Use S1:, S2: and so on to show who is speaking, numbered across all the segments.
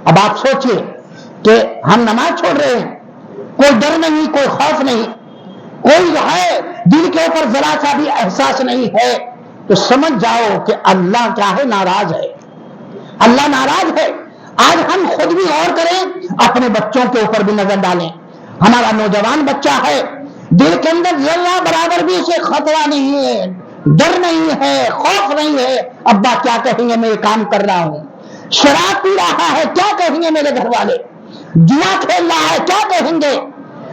S1: اب آپ سوچئے کہ ہم نماز چھوڑ رہے ہیں، کوئی ڈر نہیں، کوئی خوف نہیں، کوئی جو ہے دل کے اوپر ذرا سا بھی احساس نہیں ہے، تو سمجھ جاؤ کہ اللہ کیا ہے؟ ناراض ہے، اللہ ناراض ہے۔ آج ہم خود بھی غور کریں، اپنے بچوں کے اوپر بھی نظر ڈالیں۔ ہمارا نوجوان بچہ ہے، دل کے اندر ذرہ برابر بھی اسے خطرہ نہیں ہے، ڈر نہیں ہے، خوف نہیں ہے، ابا کیا کہیں گے میں یہ کام کر رہا ہوں، شراب پی رہا ہے کیا کہیں گے میرے گھر والے، جوا کھیل رہا ہے کیا کہیں گے،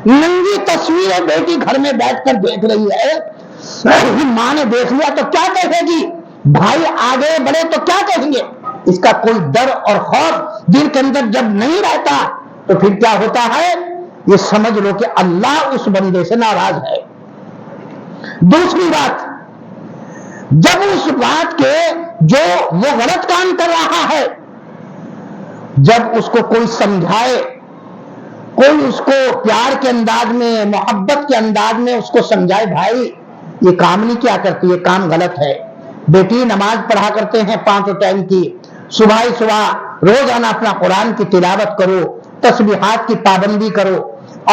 S1: ننگی تصویریں بیٹی گھر میں بیٹھ کر دیکھ رہی ہے، ماں نے دیکھ لیا تو کیا کہے گی، بھائی آگے بڑھے تو کیا کہیں گے۔ اس کا کوئی ڈر اور خوف دل کے اندر جب نہیں رہتا تو پھر کیا ہوتا ہے؟ یہ سمجھ لو کہ اللہ اس بندے سے ناراض ہے۔ دوسری بات، جب اس بات کے جو وہ غلط کام کر رہا ہے، جب اس کو کوئی سمجھائے، کوئی اس کو پیار کے انداز میں، محبت کے انداز میں اس کو سمجھائے، بھائی یہ کام نہیں کیا کرتی، یہ کام غلط ہے، بیٹی نماز پڑھا کرتے ہیں 5 ٹائم کی، صبح روزانہ اپنا قرآن کی تلاوت کرو، تسبیحات کی پابندی کرو،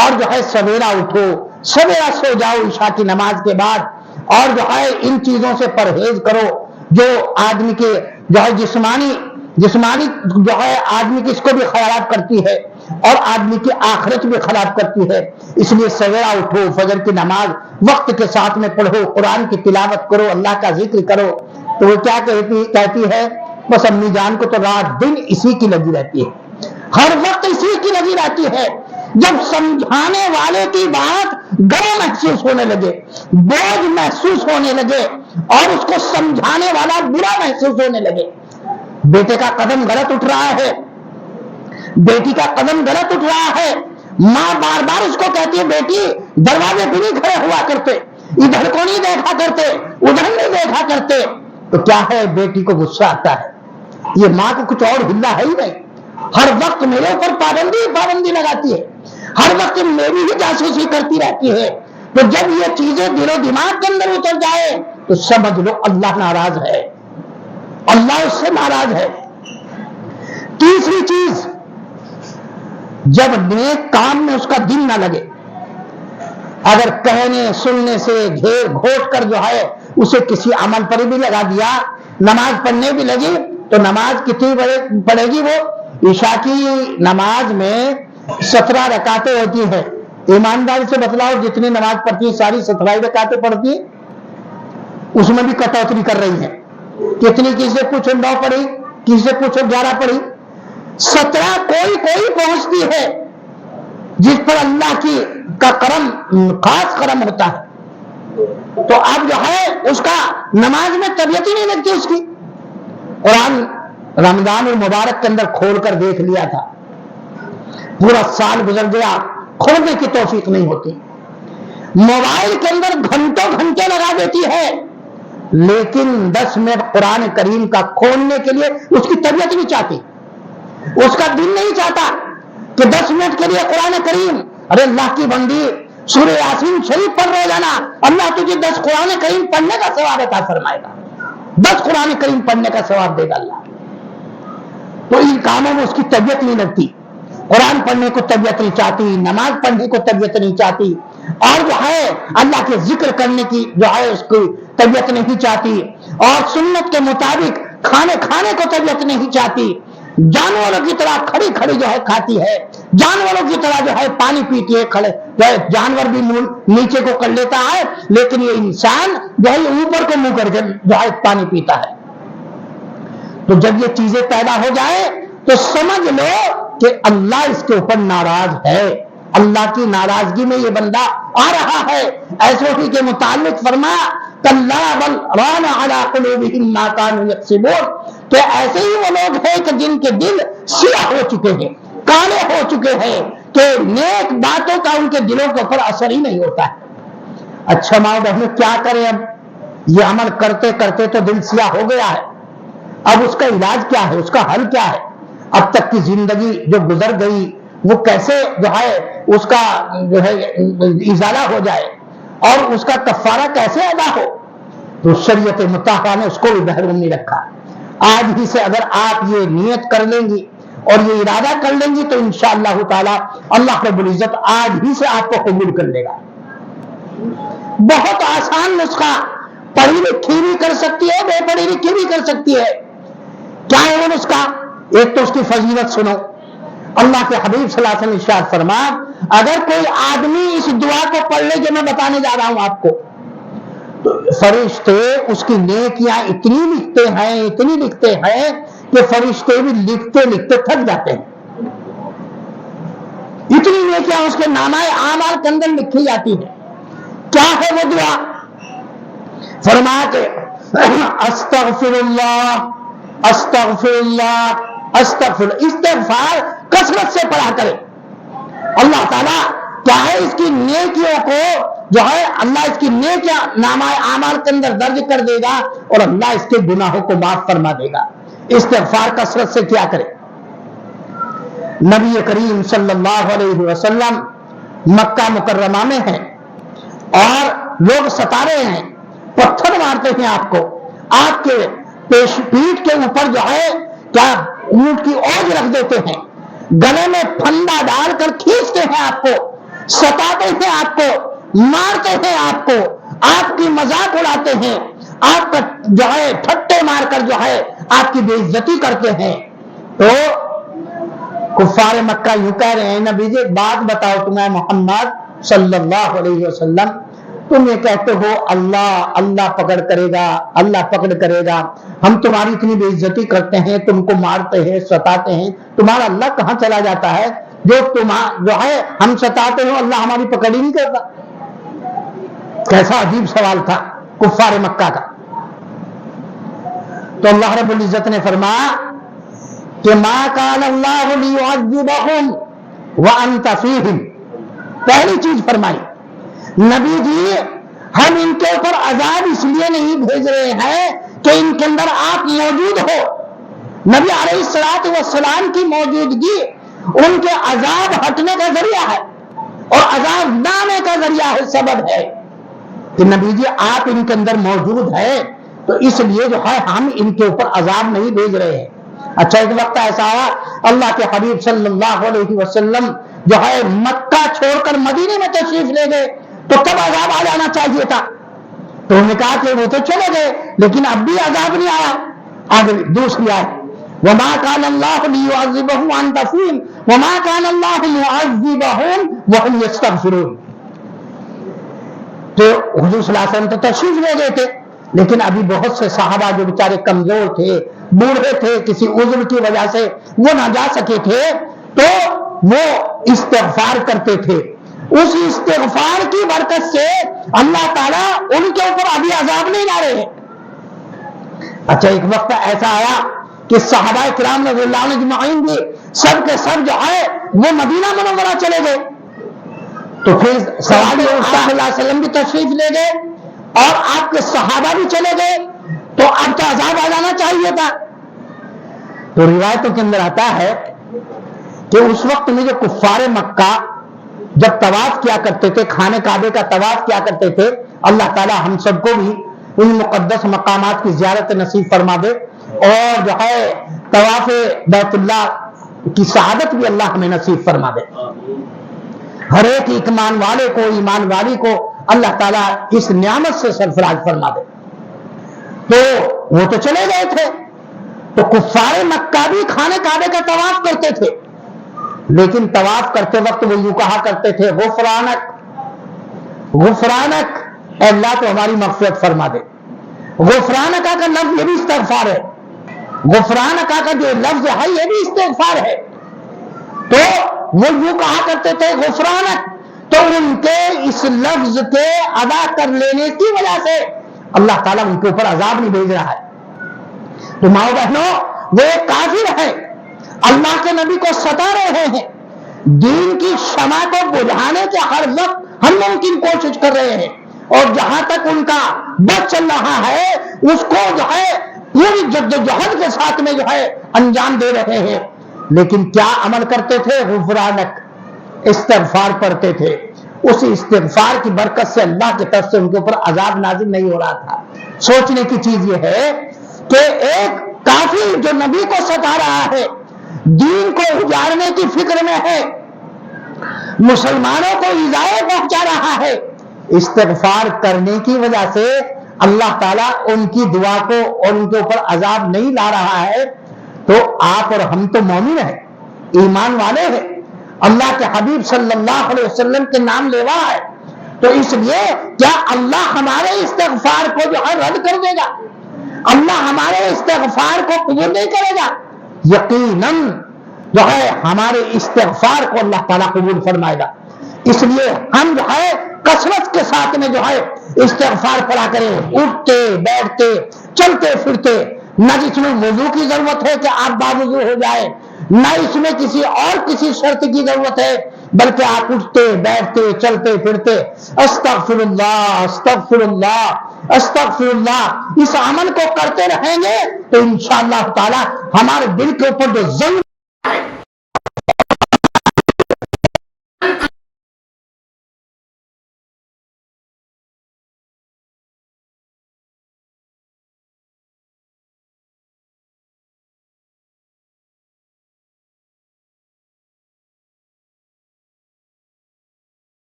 S1: اور جو ہے سویرا اٹھو، سویرا سو جاؤ عشاء کی نماز کے بعد، اور جو ہے ان چیزوں سے پرہیز کرو جو آدمی کے جو ہے جسمانی جو ہے آدمی کی اس کو بھی خراب کرتی ہے اور آدمی کی آخرت بھی خراب کرتی ہے۔ اس لیے سویرا اٹھو، فجر کی نماز وقت کے ساتھ میں پڑھو، قرآن کی تلاوت کرو، اللہ کا ذکر کرو۔ تو وہ کیا کہتی ہے؟ بس امی جان کو تو رات دن اسی کی لگی رہتی ہے، ہر وقت اسی کی لگی رہتی ہے۔ جب سمجھانے والے کی بات گرم محسوس ہونے لگے، بوجھ محسوس ہونے لگے، اور اس کو سمجھانے والا برا محسوس ہونے لگے، بیٹے کا قدم غلط اٹھ رہا ہے، بیٹی کا قدم غلط اٹھ رہا ہے، ماں بار بار اس کو کہتی ہے بیٹی دروازے پہ نہیں کھڑے ہوا کرتے، ادھر کو نہیں دیکھا کرتے، ادھر نہیں دیکھا کرتے، تو کیا ہے؟ بیٹی کو غصہ آتا ہے، یہ ماں کو کچھ اور ہلا ہے ہی نہیں، ہر وقت میرے اوپر پابندی لگاتی ہے، ہر وقت میری ہی جاسوسی کرتی رہتی ہے۔ تو جب یہ چیزیں دل و دماغ کے اندر اتر جائے تو سمجھ لو اللہ ناراض ہے، اللہ اس سے ناراض ہے۔ تیسری چیز، جب نیک کام میں اس کا دل نہ لگے، اگر کہنے سننے سے گھیر گھوٹ کر جو ہے اسے کسی عمل پر بھی لگا دیا، نماز پڑھنے بھی لگی، تو نماز کتنی پڑھے گی؟ وہ عشاء کی نماز میں 17 رکعتیں ہوتی ہیں، ایمانداری سے بتلاؤ جتنی نماز پڑھتی ہے ساری 17 رکعتیں پڑھتی ہیں؟ اس میں بھی کٹوتری کر رہی ہیں، کتنی؟ کسی سے پوچھو 9 پڑھی، کسی سے پوچھو 11 پڑھی، 17 کوئی پہنچتی ہے جس پر اللہ کا کرم، خاص کرم ہوتا ہے۔ تو اب جو ہے اس کا نماز میں طبیعت ہی نہیں لگتی اس کی۔ قرآن رمضان المبارک کے اندر کھول کر دیکھ لیا تھا، پورا سال گزر گیا، کھولنے کی توفیق نہیں ہوتی، موبائل کے اندر گھنٹوں گھنٹے لگا دیتی ہے، لیکن 10 منٹ قرآن کریم کا کھولنے کے لیے اس کی طبیعت نہیں چاہتی، اس کا دل نہیں چاہتا کہ 10 منٹ کے لیے قرآن کریم، ارے اللہ کی بندی سورہ یاسین شریف پڑھ رہے جانا، اللہ تجھے 10 قرآن کریم پڑھنے کا ثواب عطا فرمائے گا، 10 قرآن کریم پڑھنے کا ثواب دے گا اللہ۔ تو ان کاموں میں اس کی طبیعت نہیں لگتی، قرآن پڑھنے کو طبیعت نہیں چاہتی، نماز پڑھنے کو طبیعت نہیں چاہتی، اور جو ہے اللہ کے ذکر کرنے کی جو ہے اس کی طبیعت نہیں چاہتی، اور سنت کے مطابق کھانے کو طبیعت نہیں چاہتی، جانوروں کی طرح کھڑی کھڑی جو ہے کھاتی ہے، جانوروں کی طرح جو ہے پانی پیتی ہے، کھڑے جانور بھی منہ نیچے کو کر لیتا ہے، لیکن یہ انسان جو ہے اوپر کو منہ کر کے جو ہے پانی پیتا ہے۔ تو جب یہ چیزیں پیدا ہو جائے تو سمجھ لو کہ اللہ اس کے اوپر ناراض ہے، اللہ کی ناراضگی میں یہ بندہ آ رہا ہے۔ ایسے ہی کے متعلق فرمایا کلا بل ران علی قلوبہم ما کانوا یکسبون، کہ ایسے ہی وہ لوگ ہیں کہ جن کے دل سیاہ ہو چکے ہیں، کالے ہو چکے ہیں، کہ نیک باتوں کا ان کے دلوں کے اوپر اثر ہی نہیں ہوتا ہے۔ اچھا ماں بہنوں کیا کریں؟ اب یہ عمل کرتے کرتے تو دل سیاہ ہو گیا ہے، اب اس کا علاج کیا ہے؟ اس کا حل کیا ہے؟ اب تک کی زندگی جو گزر گئی وہ کیسے جو ہے اس کا جو ہے ازالہ ہو جائے اور اس کا کفارہ کیسے ادا ہو؟ تو شریعت مطہرہ نے اس کو بھی محروم نہیں رکھا۔ آج ہی سے اگر آپ یہ نیت کر لیں گی اور یہ ارادہ کر لیں گی تو انشاءاللہ تعالی اللہ رب العزت آج ہی سے آپ کو قبول کر لے گا۔ بہت آسان نسخہ، پڑھی لکھی بھی کر سکتی ہے، بے پڑھی لکھی بھی کر سکتی ہے۔ کیا ہے وہ نسخہ؟ ایک تو اس کی فضیلت سنو۔ اللہ کے حبیب صلی اللہ علیہ وسلم ارشاد فرما، اگر کوئی آدمی اس دعا کو پڑھ لے جو میں بتانے جا رہا ہوں آپ کو، تو فرشتے اس کی نیکیاں اتنی لکھتے ہیں کہ فرشتے بھی لکھتے لکھتے تھک جاتے ہیں۔ اتنی نیکیاں اس کے نامہ اعمال کے اندر لکھی جاتی ہیں۔ کیا ہے وہ دعا؟ فرمایا کہ استغفر اللہ استغفر اللہ استغفر، استغفار کثرت سے پڑھا کرے۔ اللہ تعالیٰ کیا ہے اس کی نیکیوں کو جو ہے اللہ اس کی نیکیاں نامہ اعمال کے اندر درج کر دے گا اور اللہ اس کے گناہوں کو معاف فرما دے گا۔ استغفار کثرت سے کیا کرے۔ نبی کریم صلی اللہ علیہ وسلم مکہ مکرمہ میں ہیں اور لوگ ستا رہے ہیں، پتھر مارتے ہیں آپ کو، آپ کے پیٹھ کے اوپر جو ہے کیا اونٹ کی اوج رکھ دیتے ہیں، گلے میں پھندا ڈال کر کھینچتے ہیں آپ کو، ستاتے ہیں آپ کو، مارتے ہیں آپ کو، آپ کی مذاق اڑاتے ہیں، آپ کا جو ہے ٹھٹے مار کر جو ہے آپ کی بے عزتی کرتے ہیں۔ تو کفار مکہ یوں کہہ رہے ہیں، نبی جی ایک بات بتاؤ تمہیں محمد صلی اللہ علیہ وسلم، تم یہ کہتے ہو اللہ اللہ پکڑ کرے گا، اللہ پکڑ کرے گا، ہم تمہاری اتنی بے عزتی کرتے ہیں، تم کو مارتے ہیں ستاتے ہیں، تمہارا اللہ کہاں چلا جاتا ہے؟ جو ہے ہم ستاتے ہو اللہ ہماری پکڑ ہی نہیں کرتا۔ کیسا عجیب سوال تھا کفار مکہ کا۔ تو اللہ رب العزت نے فرمایا کہ ما کان اللہ لیعذبہم وانت فیہم، پہلی چیز فرمائی نبی جی ہم ان کے اوپر عذاب اس لیے نہیں بھیج رہے ہیں کہ ان کے اندر آپ موجود ہو۔ نبی علیہ السلام کی موجودگی ان کے عذاب ہٹنے کا ذریعہ ہے اور عذاب نہ آنے کا ذریعہ ہے، سبب ہے کہ نبی جی آپ ان کے اندر موجود ہے تو اس لیے جو ہے ہم ان کے اوپر عذاب نہیں بھیج رہے ہیں۔ اچھا ایک وقت ایسا آیا اللہ کے حبیب صلی اللہ علیہ وسلم جو ہے مکہ چھوڑ کر مدینے میں تشریف لے گئے تو تب عذاب آ جانا چاہیے تھا، تو انہوں نے کہا کہ وہ تو چلے گئے لیکن اب بھی عذاب نہیں آیا۔ آگے دوسری آیت وما کان اللہ لیعذبہم وانت فیہم وما کان اللہ معذبہم وہم یستغفرون۔ تو حضور صلی اللہ علیہ وسلم تو تشریف لے گئے تھے لیکن ابھی بہت سے صحابہ جو بیچارے کمزور تھے، بوڑھے تھے، کسی عذر کی وجہ سے وہ نہ جا سکے تھے، تو وہ استغفار کرتے تھے۔ اس استغفار کی برکت سے اللہ تعالیٰ ان کے اوپر ابھی عذاب نہیں لا رہے ہیں۔ اچھا ایک وقت ایسا آیا کہ صحابہ کرام رضی اللہ عنہ اجمعین بھی سب کے سب جو ہے وہ مدینہ منورہ چلے گئے، تو پھر سوال یہ اٹھا صلی اللہ علیہ وسلم بھی تشریف لے گئے اور آپ کے صحابہ بھی چلے گئے تو اب تو عذاب آ جانا چاہیے تھا۔ تو روایتوں کے اندر آتا ہے کہ اس وقت میں جو کفار مکہ جب طواف کیا کرتے تھے، خانہ کعبے کا طواف کیا کرتے تھے، اللہ تعالی ہم سب کو بھی ان مقدس مقامات کی زیارت نصیب فرما دے اور جو ہے طواف بیت اللہ کی سعادت بھی اللہ ہمیں نصیب فرما دے۔ ہر ایک ایمان والے کو، ایمان والی کو اللہ تعالیٰ اس نعمت سے سرفراز فرما دے۔ تو وہ تو چلے گئے تھے، تو کفار مکہ بھی خانہ کعبے کا طواف کرتے تھے لیکن طواف کرتے وقت وہ یوں کہا کرتے تھے غفرانک غفرانک، اے اللہ تو ہماری مغفرت فرما دے۔ غفرانک کا لفظ یہ بھی استغفار ہے، غفرانک کا جو لفظ ہے یہ بھی استغفار ہے۔ تو وہ یوں کہا کرتے تھے غفرانک، تو ان کے اس لفظ کے ادا کر لینے کی وجہ سے اللہ تعالیٰ ان کے اوپر عذاب نہیں بھیج رہا ہے۔ تو ماؤ بہنوں وہ ایک کافر ہے، اللہ کے نبی کو ستا رہے ہیں، دین کی شمع کو بجھانے کے ہر وقت ہم ممکن کوشش کر رہے ہیں اور جہاں تک ان کا بس چل رہا ہے اس کو جو ہے پوری جدوجہد کے ساتھ میں جو ہے انجام دے رہے ہیں، لیکن کیا عمل کرتے تھے؟ غفرانک، استغفار پڑھتے تھے۔ اس استغفار کی برکت سے اللہ کی طرف سے ان کے اوپر عذاب نازل نہیں ہو رہا تھا۔ سوچنے کی چیز یہ ہے کہ ایک کافر جو نبی کو ستا رہا ہے، دین کو اجاڑنے کی فکر میں ہے، مسلمانوں کو ایذائیں پہنچا رہا ہے، استغفار کرنے کی وجہ سے اللہ تعالیٰ ان کی دعا کو اور ان کے اوپر عذاب نہیں لا رہا ہے، تو آپ اور ہم تو مومن ہیں، ایمان والے ہیں، اللہ کے حبیب صلی اللہ علیہ وسلم کے نام لیوا ہے، تو اس لیے کیا اللہ ہمارے استغفار کو جو ہے رد کر دے گا؟ اللہ ہمارے استغفار کو قبول نہیں کرے گا؟ یقیناً جو ہے ہمارے استغفار کو اللہ تعالیٰ قبول فرمائے گا۔ اس لیے ہم جو ہے کثرت کے ساتھ میں جو ہے استغفار پڑھا کریں، اٹھتے بیٹھتے چلتے پھرتے، نہ جس میں وضو کی ضرورت ہے کہ آپ باوضو ہو جائے، نہ اس میں کسی اور کسی شرط کی ضرورت ہے، بلکہ آپ اٹھتے بیٹھتے چلتے پھرتے استغفر اللہ استغفر اللہ استغفر اللہ اس عمل کو کرتے رہیں گے تو انشاءاللہ تعالی ہمارے دل کے اوپر جو زنگ